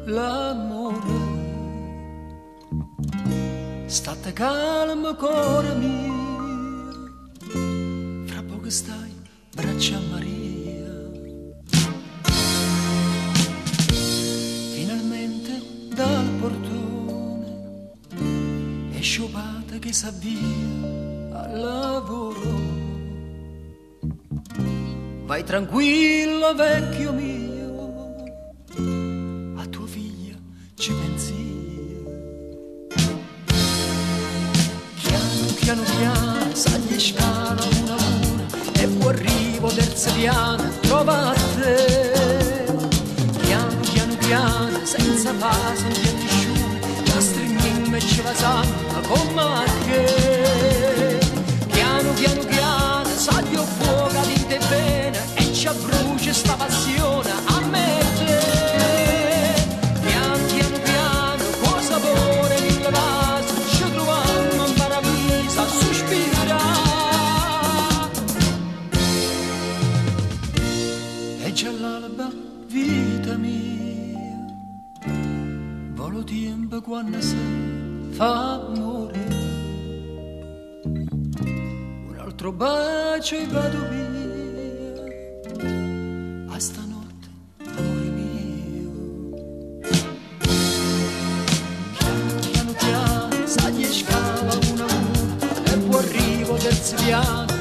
l'amore. State calmo, cuore mio, fra poco stai braccia a Maria. Finalmente dal portone è sciopata che s'avvia al lavoro. Vai tranquillo vecchio mio, a tua figlia ci pensi io. Piano piano sali scala una a una e poi arrivo terza piana trova a te. Piano senza passo non ti asciughi, la stringimmo e ci va sanna come a che. Piano sali o fuoco di te bene e ci abbrucia sta passione a me e te. Piano con sapore di vaso ci troviamo in paradiso a sospirare. E già l'alba vita mia, volo tempo quando si fa amore. Un altro bacio e vado via, a stanotte amore mio. Piano sali e scala una a una e poi arrivo terzo piano